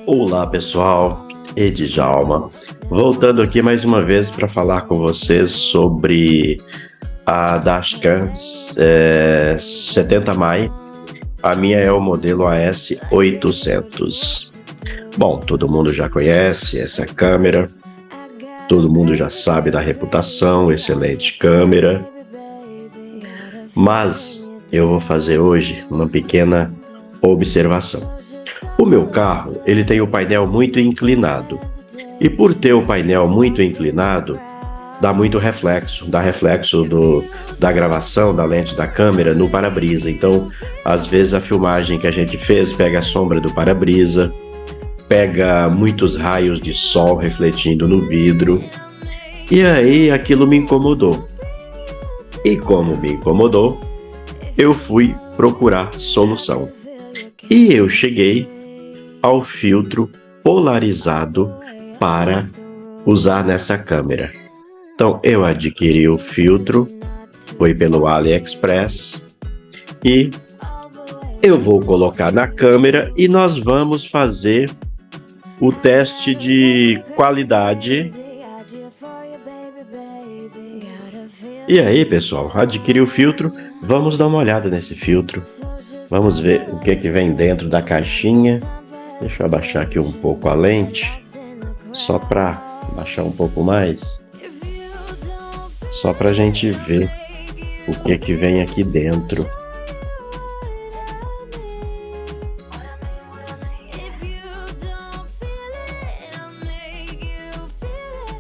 Olá pessoal, Djalma, voltando aqui mais uma vez para falar com vocês sobre a dashcam 70Mai. A minha é o modelo AS800. Bom, todo mundo já conhece essa câmera, todo mundo já sabe da reputação, excelente câmera, mas eu vou fazer hoje uma pequena observação. O meu carro, ele tem o painel muito inclinado, e por ter o painel muito inclinado, dá muito reflexo, dá reflexo da gravação, da lente da câmera no para-brisa. Então, às vezes a filmagem que a gente fez pega a sombra do para-brisa, pega muitos raios de sol refletindo no vidro, e aí aquilo me incomodou. E como me incomodou, eu fui procurar solução. E eu cheguei ao filtro polarizado para usar nessa câmera. Então eu adquiri o filtro, foi pelo AliExpress, e eu vou colocar na câmera e nós vamos fazer o teste de qualidade. E aí pessoal, adquiri o filtro, vamos dar uma olhada nesse filtro, vamos ver o que vem dentro da caixinha. Deixa eu abaixar aqui um pouco a lente, só para baixar um pouco mais, só para a gente ver o que vem aqui dentro.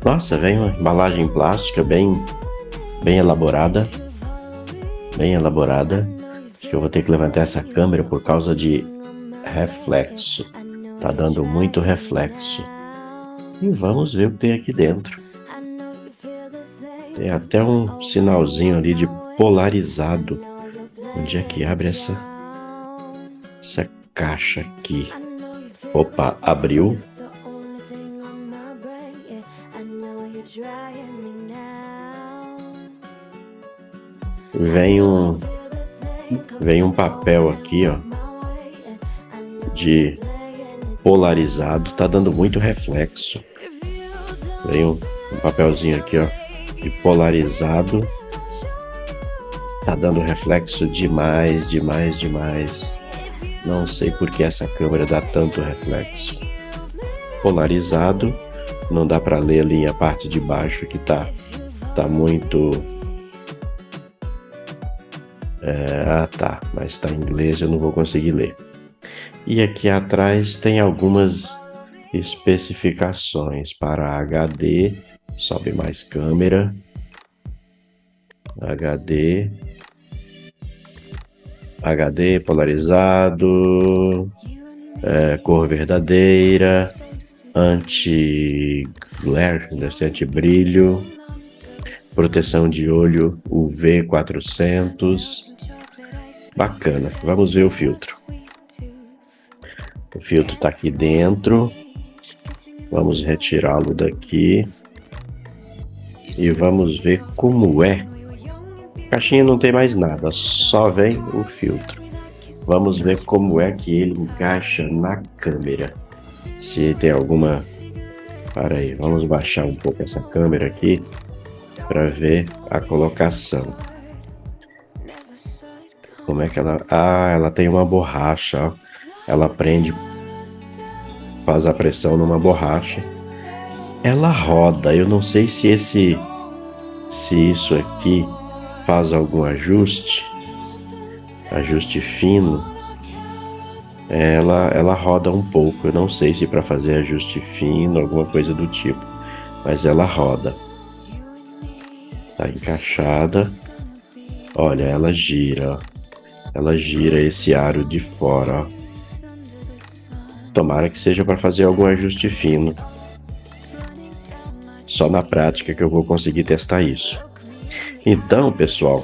Nossa, vem uma embalagem plástica bem elaborada, Acho que eu vou ter que levantar essa câmera por causa de reflexo. Tá dando muito reflexo. E vamos ver o que tem aqui dentro. Tem até um sinalzinho ali de polarizado. Onde é que abre essa caixa aqui? Opa, abriu. Vem um papel aqui, ó, de polarizado, tá dando muito reflexo. Vem um papelzinho aqui, ó, de polarizado, tá dando reflexo demais. Não sei por que essa câmera dá tanto reflexo. Polarizado, não dá para ler ali a parte de baixo que tá muito... mas tá em inglês, eu não vou conseguir ler. E aqui atrás tem algumas especificações para HD, sobe mais câmera, HD polarizado, cor verdadeira, anti-glare, anti-brilho, proteção de olho UV 400. Bacana, vamos ver o filtro. O filtro está aqui dentro. Vamos retirá-lo daqui e vamos ver como é. A caixinha não tem mais nada, só vem o filtro. Vamos ver como é que ele encaixa na câmera. Se tem alguma... Para aí, vamos baixar um pouco essa câmera aqui para ver a colocação. Como é que ela... ela tem uma borracha, ó. Ela prende, faz a pressão numa borracha. Ela roda. Eu não sei se isso aqui faz algum ajuste fino. Ela roda um pouco. Eu não sei se para fazer ajuste fino, alguma coisa do tipo, mas ela roda. Tá encaixada. Olha, ela gira, ó. Ela gira esse aro de fora, ó. Tomara que seja para fazer algum ajuste fino. Só na prática que eu vou conseguir testar isso. Então, pessoal,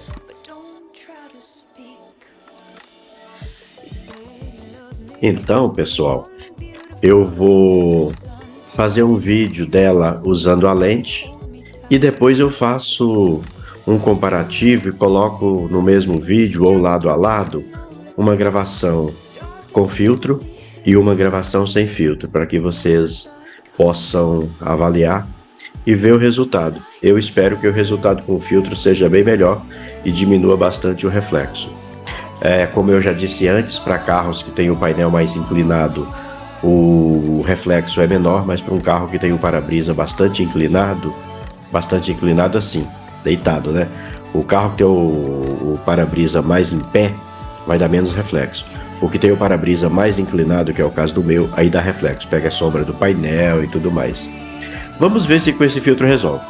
eu vou fazer um vídeo dela usando a lente e depois eu faço um comparativo e coloco no mesmo vídeo ou lado a lado uma gravação com filtro e uma gravação sem filtro, para que vocês possam avaliar e ver o resultado. Eu espero que o resultado com filtro seja bem melhor e diminua bastante o reflexo. Como eu já disse antes, para carros que têm o painel mais inclinado, o reflexo é menor, mas para um carro que tem o para-brisa bastante inclinado assim, deitado, né? O carro que tem o para-brisa mais em pé vai dar menos reflexo. O que tem o para-brisa mais inclinado, que é o caso do meu, aí dá reflexo, pega a sombra do painel e tudo mais. Vamos ver se com esse filtro resolve.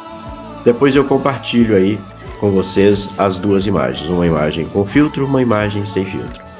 Depois eu compartilho aí com vocês as duas imagens, uma imagem com filtro, uma imagem sem filtro.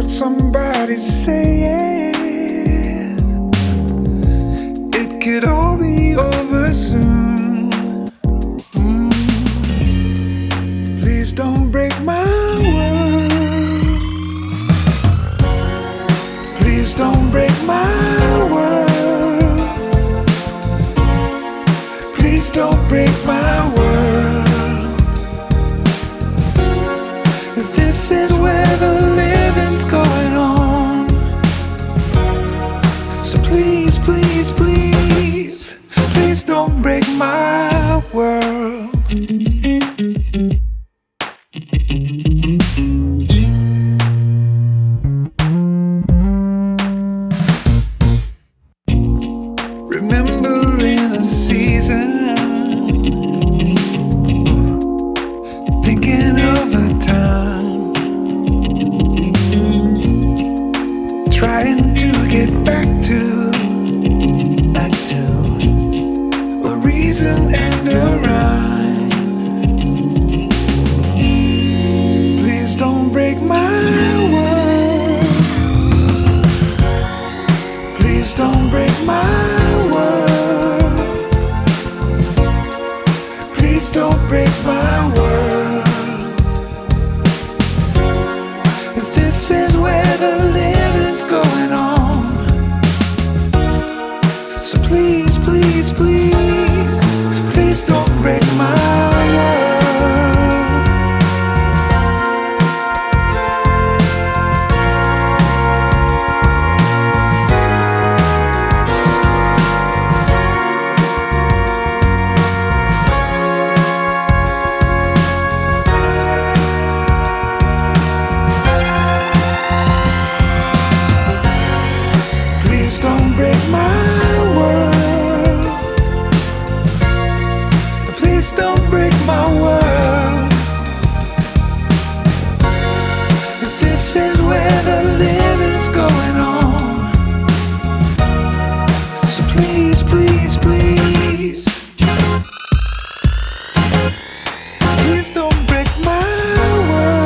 Somebody saying it could all be over soon. Please don't break my world. Please don't break my world. Please don't break my world. 'Cause this is where the living's going on. So please, please, please, please don't break my world. Remembering a season, thinking of a time, trying to get back to a reason and a rhyme. Please don't break my world. Please don't break my world. Please don't break my world. 'Cause this is where the living's going on. So please, please, please, please don't break my world. Please don't break my world. Please don't break my world. 'Cause this is where the living's going on. So please, please, please, please don't break my world.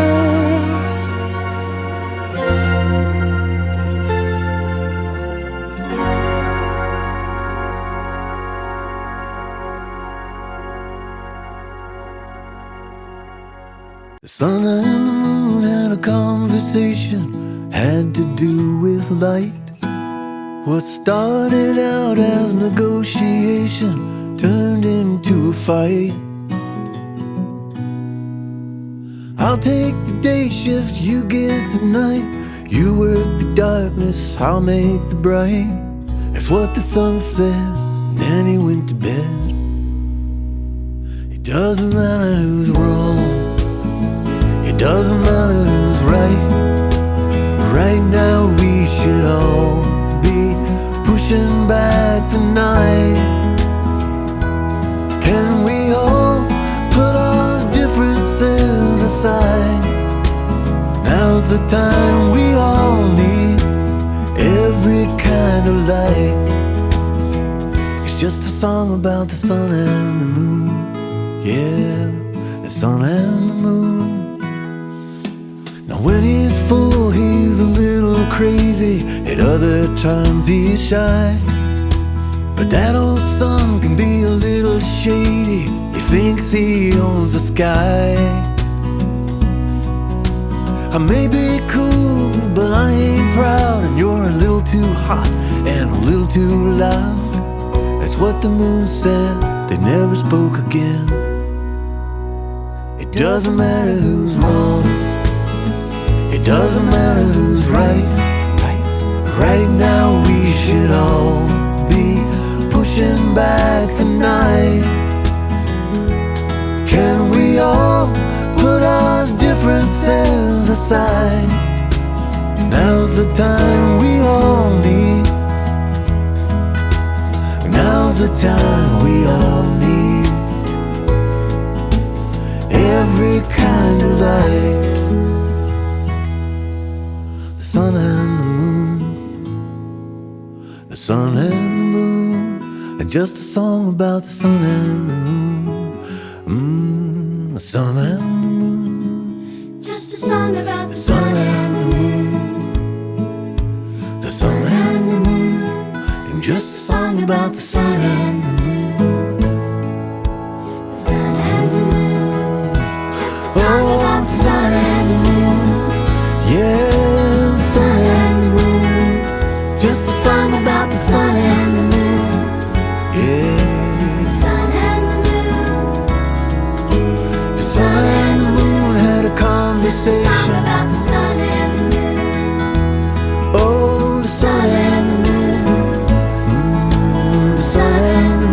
The sun and the moon had a conversation, had to do with light. What started out as negotiation turned into a fight. I'll take the day shift, you get the night. You work the darkness, I'll make the bright. That's what the sun said, then he went to bed. It doesn't matter who's wrong, it doesn't matter who's right. Right now we should all be pushing back the night. Can we all put our differences aside? Now's the time we all need every kind of light. It's just a song about the sun and the moon. Yeah, the sun and the moon. Now when he's full, he's a little crazy. At other times he's shy. But that old sun can be a little shady. He thinks he owns the sky. I may be cool, but I ain't proud. And you're a little too hot and a little too loud. That's what the moon said. They never spoke again. It doesn't matter who's wrong. It doesn't matter who's right. Right now we should all be pushing back the night. Can we all put our differences aside? Now's the time we all need. Now's the time we all need every kind of light. The sun and the moon, the sun and the moon, and just a song about the sun and the moon. The sun and the moon, just a song about the sun and the moon. The sun and the moon, and just a song about the sun and the moon. The sun and the moon, just a song Oh, about the sun and the moon. Yeah, the sun and the moon. Just a song about the sun and the moon. Yeah, the sun and the moon. the sun and the moon had a Just a song conversation. about the sun and the moon. Oh, the sun and the moon. The sun and the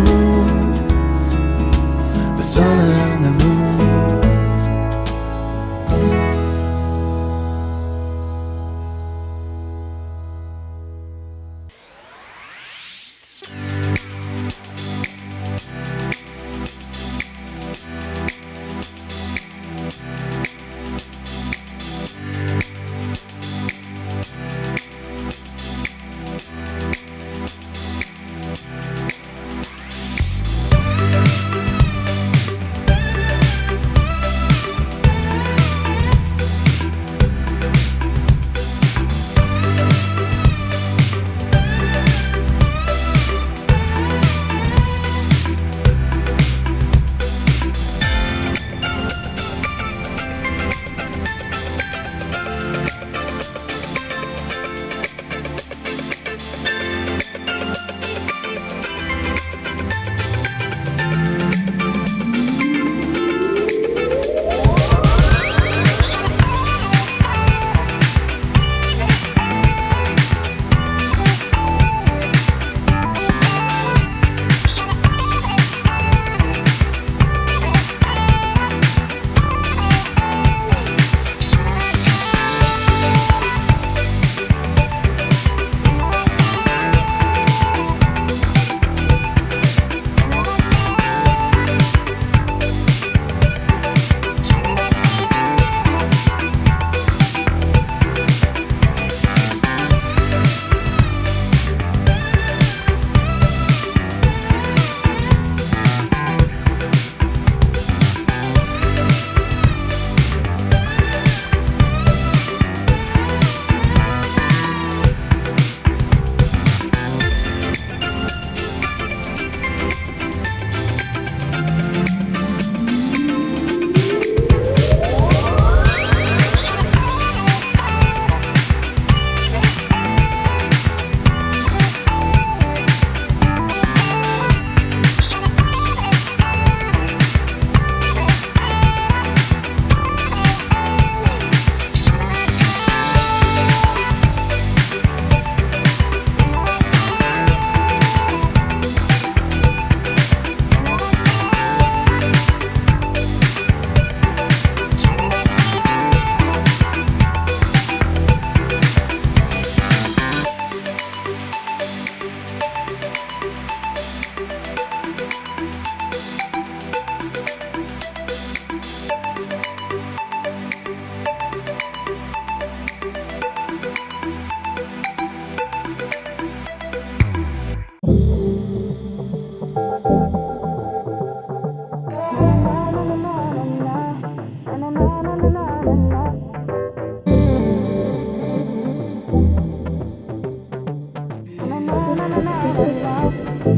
Mirror,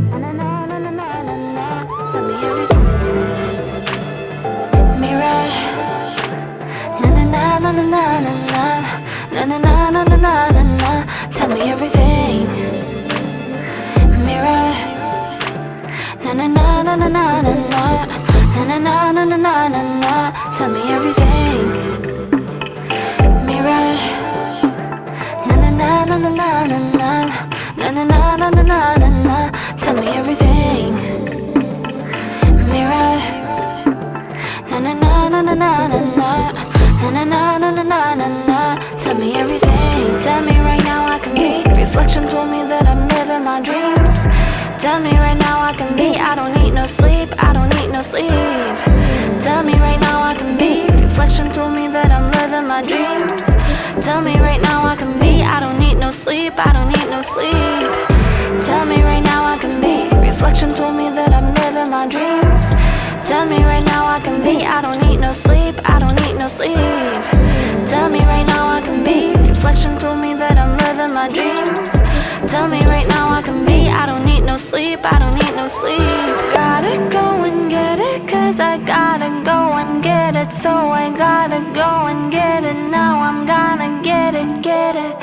na na na na na na na na na na na na na na na. Tell me everything. Mirror, na na na na na na na na na na na na na na na. Tell me everything. Mirror, na na na na na na na na na na na na na na na. Tell me everything. Mirror, na na na na na na na na na na na na na na na. Tell me everything. Tell me right now I can be. Reflection told me that I'm living my dreams. Tell me right now I can be. I don't need no sleep. I don't need no sleep. Tell me right now I can be. Reflection told me that I'm living my dreams. Tell me right now I can be. I don't need no sleep. I don't need no sleep. Tell me right now I can be. Reflection told me that I'm living my dreams. Tell me right now I can be. I don't need no sleep. I don't need no sleep. Tell me right now I can be. Reflection told me that I'm living my dreams. Tell me right now I can be. I don't need no sleep. I don't need no sleep. Gotta go and get it, 'cause I gotta go and get it. So I gotta go and get it. Now I'm gonna get it, get it.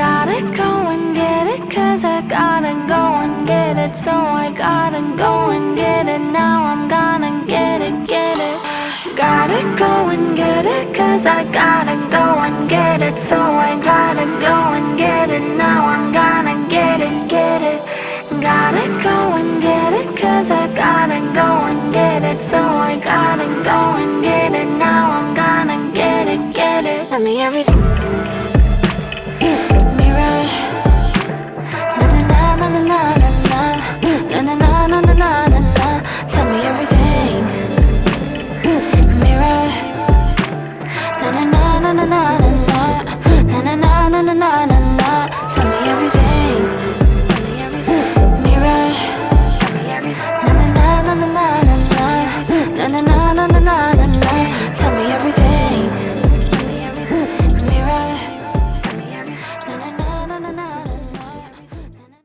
Gotta go and get it, 'cause I gotta go and get it. So I gotta go and get it. Now I'm gonna get it, get it. Gotta go and get it, 'cause I gotta go and get it. So I gotta go and get it. Now I'm gonna get it, get it. Gotta go and get it, 'cause I gotta go and get it. So I gotta go and get it. Now I'm gonna get it, get it. Tell me everything.